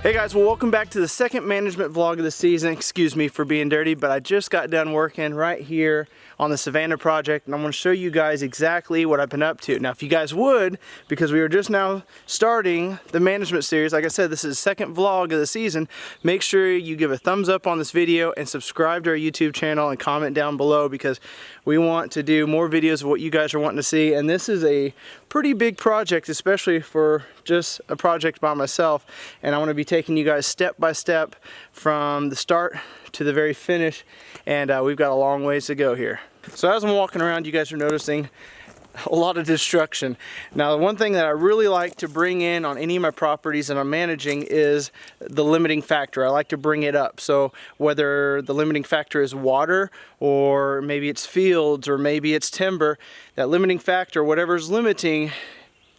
Hey guys, well welcome back to the second management vlog of the season. Excuse me for being dirty, but I just got done working right here on the Savanna Project, and I'm going to show you guys exactly what I've been up to. Now if you guys would, because we were just now starting the management series, like I said, this is the second vlog of the season, make sure you give a thumbs up on this video and subscribe to our YouTube channel and comment down below, because we want to do more videos of what you guys are wanting to see. And this is a pretty big project, especially for just a project by myself, and I want to be taking you guys step by step from the start to the very finish, and we've got a long ways to go here. So as I'm walking around, you guys are noticing a lot of destruction. Now, one thing that I really like to bring in on any of my properties that I'm managing is the limiting factor. I like to bring it up. So whether the limiting factor is water, or maybe it's fields, or maybe it's timber, that limiting factor, whatever's limiting,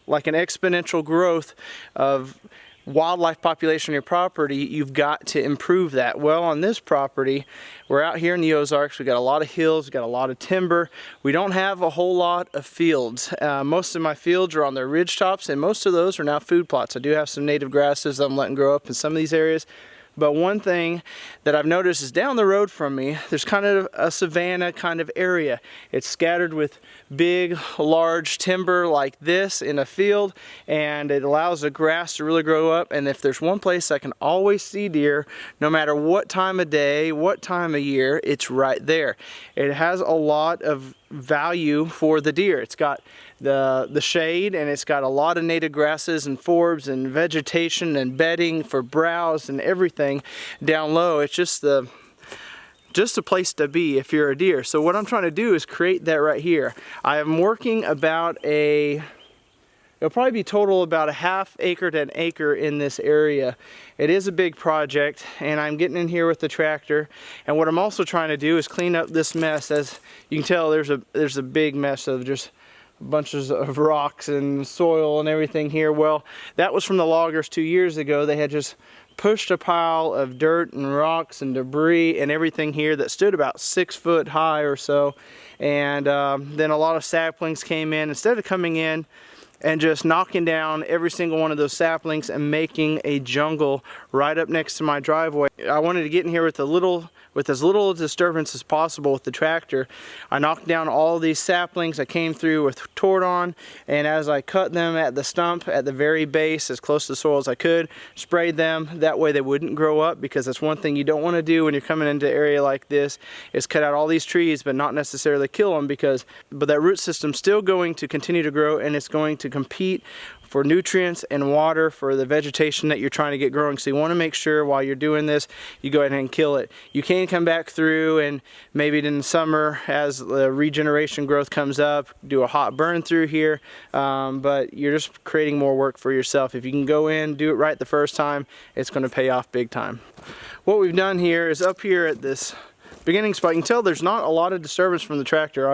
like an exponential growth of wildlife population on your property, you've got to improve that. Well, on this property, we're out here in the Ozarks. We got a lot of hills, we got a lot of timber. We don't have a whole lot of fields. Most of my fields are on their ridge tops, and most of those are now food plots. I do have some native grasses that I'm letting grow up in some of these areas. But one thing that I've noticed is down the road from me, there's kind of a savanna kind of area. It's scattered with big, large timber like this in a field, and it allows the grass to really grow up. And if there's one place I can always see deer, no matter what time of day, what time of year, it's right there. It has a lot of value for the deer. It's got the shade, and it's got a lot of native grasses and forbs and vegetation and bedding for browse and everything down low. It's just a place to be if you're a deer. So what I'm trying to do is create that right here. I am working about it'll probably be total about a half acre to an acre in this area. It is a big project, and I'm getting in here with the tractor. And what I'm also trying to do is clean up this mess. As you can tell, there's a big mess of just bunches of rocks and soil and everything here. Well, that was from the loggers 2 years ago. They had just pushed a pile of dirt and rocks and debris and everything here that stood about 6 foot high or so. And then a lot of saplings came in. Instead of coming in and just knocking down every single one of those saplings and making a jungle right up next to my driveway, I wanted to get in here with as little disturbance as possible with the tractor. I knocked down all these saplings. I came through with Tordon, and as I cut them at the stump at the very base, as close to the soil as I could, sprayed them. That way they wouldn't grow up, because that's one thing you don't want to do when you're coming into an area like this, is cut out all these trees but not necessarily kill them, but that root system's still going to continue to grow, and it's going to compete for nutrients and water for the vegetation that you're trying to get growing. So you want to make sure while you're doing this, you go ahead and kill it. You can come back through and maybe in the summer, as the regeneration growth comes up, do a hot burn through here, but you're just creating more work for yourself. If you can go in, do it right the first time, it's going to pay off big time. What we've done here is up here at this beginning spot, you can tell there's not a lot of disturbance from the tractor.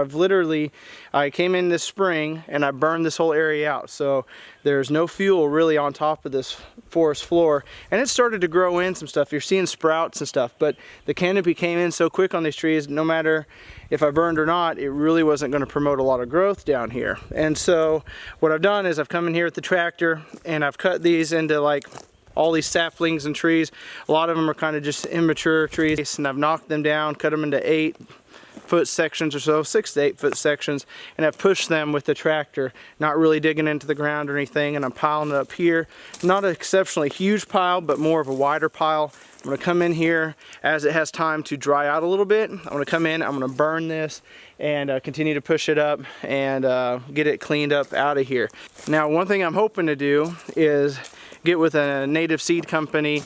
I came in this spring and I burned this whole area out, so there's no fuel really on top of this forest floor, and it started to grow in some stuff. You're seeing sprouts and stuff, but the canopy came in so quick on these trees, no matter if I burned or not, it really wasn't going to promote a lot of growth down here. And so what I've done is I've come in here with the tractor and I've cut these into like all these saplings and trees. A lot of them are kind of just immature trees, and I've knocked them down, cut them into 8-foot sections or so, 6 to 8 foot sections, and I've pushed them with the tractor, not really digging into the ground or anything, and I'm piling it up here. Not an exceptionally huge pile, but more of a wider pile. I'm going to come in here as it has time to dry out a little bit. I'm going to come in, I'm going to burn this and continue to push it up and get it cleaned up out of here. Now, one thing I'm hoping to do is get with a native seed company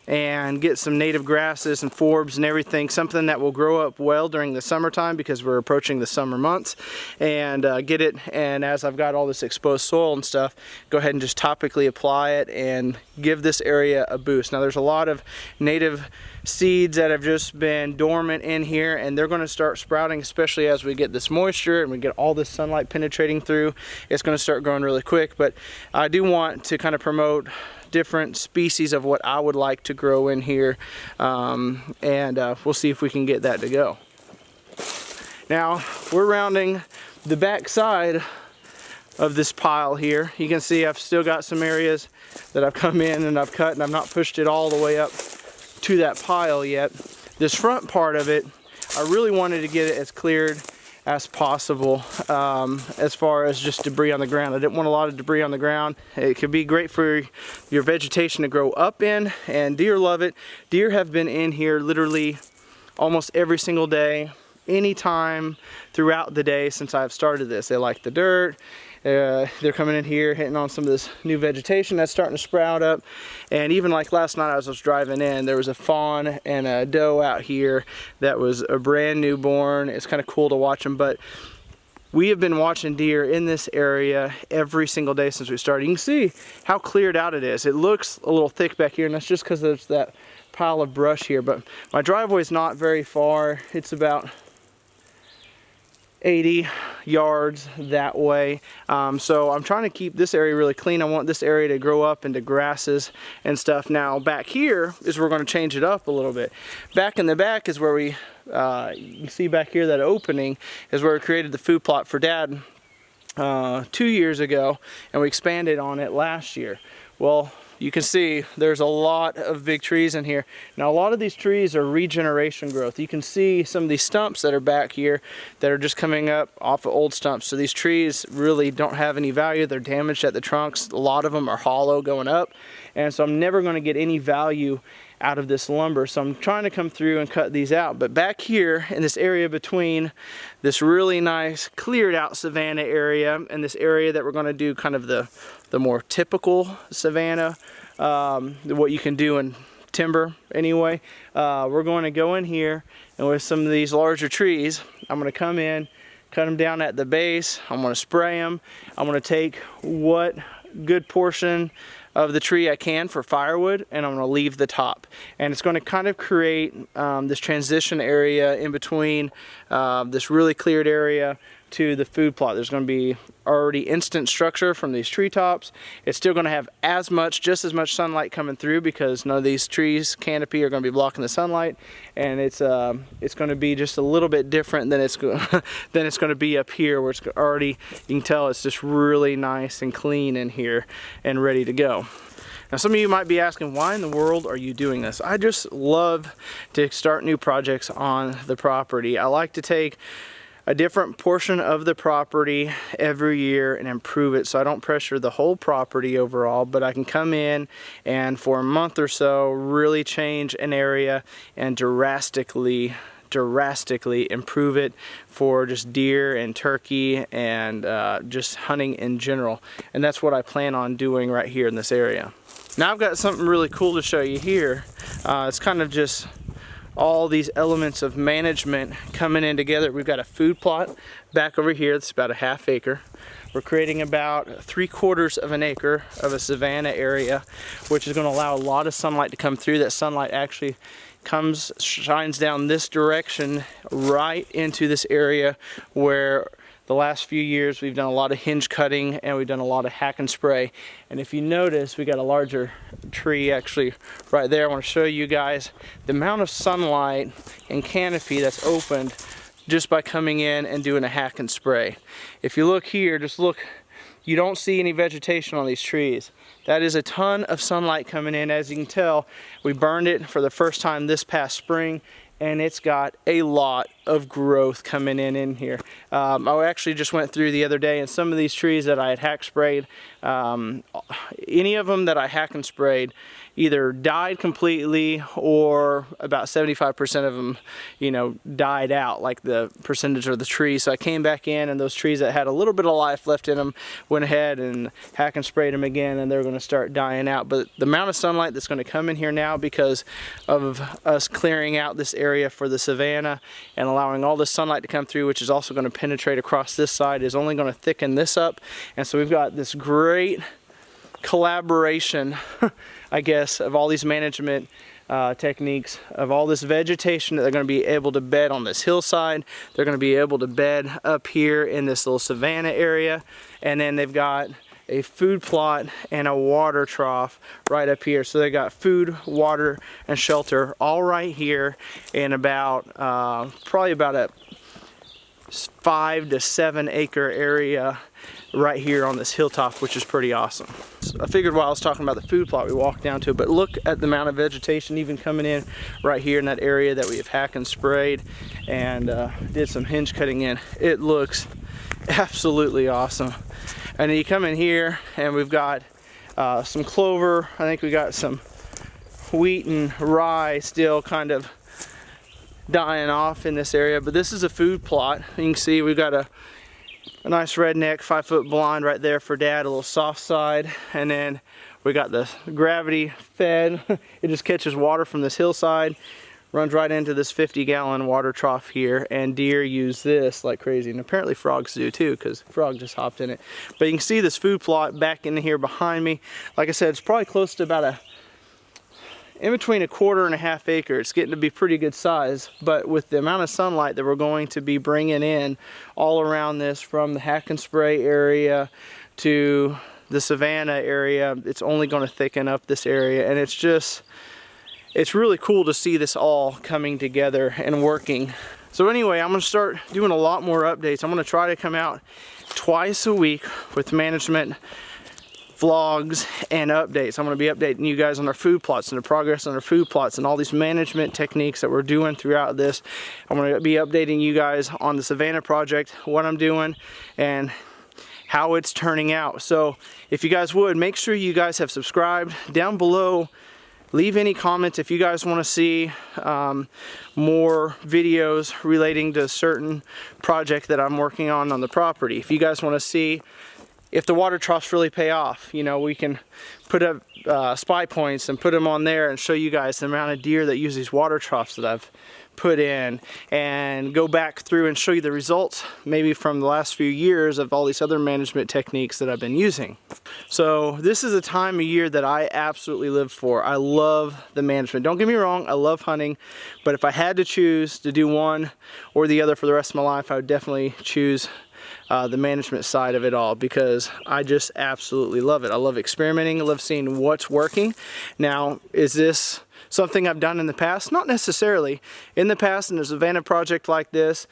and get some native grasses and forbs and everything, something that will grow up well during the summertime, because we're approaching the summer months, and get it, and as I've got all this exposed soil and stuff, go ahead and just topically apply it and give this area a boost. Now there's a lot of native seeds that have just been dormant in here, and they're going to start sprouting, especially as we get this moisture and we get all this sunlight penetrating through. It's going to start growing really quick, but I do want to kind of promote different species of what I would like to grow in here, and we'll see if we can get that to go. Now we're rounding the back side of this pile here. You can see I've still got some areas that I've come in and I've cut, and I've not pushed it all the way up to that pile yet. This front part of it, I really wanted to get it as cleared as possible, as far as just debris on the ground. I didn't want a lot of debris on the ground. It could be great for your vegetation to grow up in, and deer love it. Deer have been in here literally almost every single day, anytime throughout the day since I've started this. They like the dirt. They're coming in here, hitting on some of this new vegetation that's starting to sprout up. And even like last night, as I was driving in, there was a fawn and a doe out here that was a brand new born. It's kind of cool to watch them, but we have been watching deer in this area every single day since we started. You can see how cleared out it is. It looks a little thick back here, and that's just because there's that pile of brush here. But my driveway is not very far. It's about 80 yards that way. So I'm trying to keep this area really clean. I want this area to grow up into grasses and stuff. Now back here is where we're going to change it up a little bit. Back in the back is where we, you can see back here that opening is where we created the food plot for Dad 2 years ago, and we expanded on it last year. Well, you can see there's a lot of big trees in here. Now a lot of these trees are regeneration growth. You can see some of these stumps that are back here that are just coming up off of old stumps. So these trees really don't have any value. They're damaged at the trunks. A lot of them are hollow going up. And so I'm never going to get any value out of this lumber. So I'm trying to come through and cut these out. But back here in this area between this really nice cleared out savanna area and this area that we're going to do kind of the more typical savanna, what you can do in timber anyway, we're going to go in here, and with some of these larger trees, I'm going to come in, cut them down at the base. I'm going to spray them. I'm going to take what good portion of the tree I can for firewood, and I'm going to leave the top. And it's going to kind of create this transition area in between this really cleared area to the food plot. There's going to be already instant structure from these treetops. It's still going to have just as much sunlight coming through, because none of these trees canopy are going to be blocking the sunlight, and it's going to be just a little bit different than it's going to be up here, where it's already, you can tell it's just really nice and clean in here and ready to go. Now some of you might be asking, why in the world are you doing this? I just love to start new projects on the property. I like to take a different portion of the property every year and improve it, so I don't pressure the whole property overall, but I can come in and for a month or so really change an area and drastically improve it for just deer and turkey and just hunting in general. And that's what I plan on doing right here in this area. Now I've got something really cool to show you here. It's kind of just all these elements of management coming in together. We've got a food plot back over here that's about a ½ acre. We're creating about 3/4 of an acre of a savanna area, which is going to allow a lot of sunlight to come through. That sunlight actually shines down this direction right into this area where the last few years we've done a lot of hinge cutting and we've done a lot of hack and spray. And if you notice, we got a larger tree actually right there. I want to show you guys the amount of sunlight and canopy that's opened just by coming in and doing a hack and spray. If you look here, just look, you don't see any vegetation on these trees. That is a ton of sunlight coming in. As you can tell, we burned it for the first time this past spring, and it's got a lot of growth coming in here. I actually just went through the other day, and some of these trees that I had hack sprayed, any of them that I hack and sprayed either died completely, or about 75% of them, you know, died out, like the percentage of the trees. So I came back in, and those trees that had a little bit of life left in them went ahead and hack and sprayed them again, and they're going to start dying out. But the amount of sunlight that's going to come in here now, because of us clearing out this area for the savanna and allowing all this sunlight to come through, which is also going to penetrate across this side, is only going to thicken this up. And so we've got this great collaboration, I guess, of all these management techniques, of all this vegetation that they're going to be able to bed on this hillside. They're going to be able to bed up here in this little savanna area, and then they've got a food plot and a water trough right up here. So they got food, water, and shelter all right here in about probably about a 5 to 7 acre area right here on this hilltop, which is pretty awesome. So I figured while I was talking about the food plot, we walked down to it, but look at the amount of vegetation even coming in right here in that area that we have hacked and sprayed and did some hinge cutting in. It looks absolutely awesome. And then you come in here and we've got some clover. I think we got some wheat and rye still kind of dying off in this area, but this is a food plot. You can see we've got a nice redneck 5-foot blind right there for Dad, a little soft side, and then we got the gravity fed. It just catches water from this hillside, runs right into this 50-gallon water trough here, and deer use this like crazy, and apparently frogs do too, because frog just hopped in it. But you can see this food plot back in here behind me. Like I said, it's probably close to about in between 1/4 and 1/2 acre. It's getting to be pretty good size, but with the amount of sunlight that we're going to be bringing in all around this, from the hack and spray area to the Savanna area, it's only going to thicken up this area, and it's really cool to see this all coming together and working. So anyway, I'm going to start doing a lot more updates. I'm going to try to come out twice a week with management vlogs and updates. I'm going to be updating you guys on our food plots and the progress on our food plots and all these management techniques that we're doing throughout this. I'm going to be updating you guys on the Savanna Project, what I'm doing and how it's turning out. So if you guys would, make sure you guys have subscribed. Down below, leave any comments if you guys want to see more videos relating to a certain project that I'm working on the property. If you guys want to see if the water troughs really pay off, you know, we can put up spy points and put them on there and show you guys the amount of deer that use these water troughs that I've put in, and go back through and show you the results maybe from the last few years of all these other management techniques that I've been using. So this is a time of year that I absolutely live for. I love the management. Don't get me wrong, I love hunting, but if I had to choose to do one or the other for the rest of my life, I would definitely choose the management side of it all, because I just absolutely love it. I love experimenting. I love seeing what's working. Now, is this something I've done in the past? Not necessarily. In the past, in a Savanna project like this,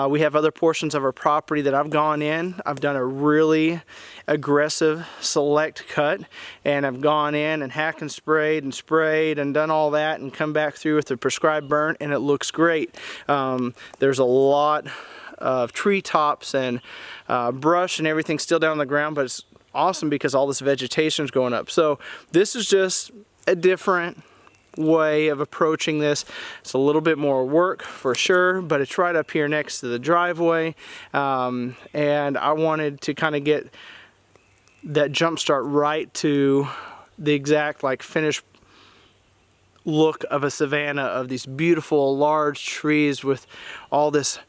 we have other portions of our property that I've gone in. I've done a really aggressive select cut, and I've gone in and hacked and sprayed and done all that and come back through with the prescribed burn, and it looks great. There's a lot of treetops and brush and everything still down on the ground, but it's awesome because all this vegetation is going up. So this is just a different way of approaching this. It's a little bit more work for sure, but it's right up here next to the driveway, and I wanted to kind of get that jump start right to the exact like finished look of a savanna, of these beautiful large trees with all this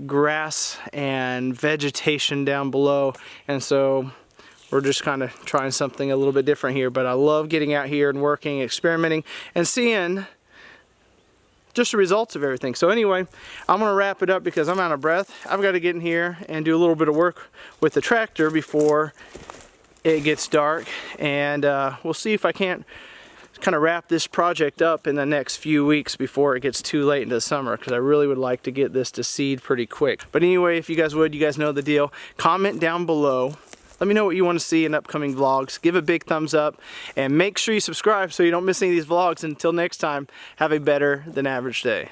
grass and vegetation down below. And so we're just kind of trying something a little bit different here, but I love getting out here and working, experimenting, and seeing just the results of everything. So anyway, I'm gonna wrap it up because I'm out of breath. I've got to get in here and do a little bit of work with the tractor before it gets dark, and we'll see if I can't kind of wrap this project up in the next few weeks before it gets too late into the summer, because I really would like to get this to seed pretty quick. But anyway, if you guys would, you guys know the deal. Comment down below. Let me know what you want to see in upcoming vlogs. Give a big thumbs up and make sure you subscribe so you don't miss any of these vlogs. Until next time, have a better than average day.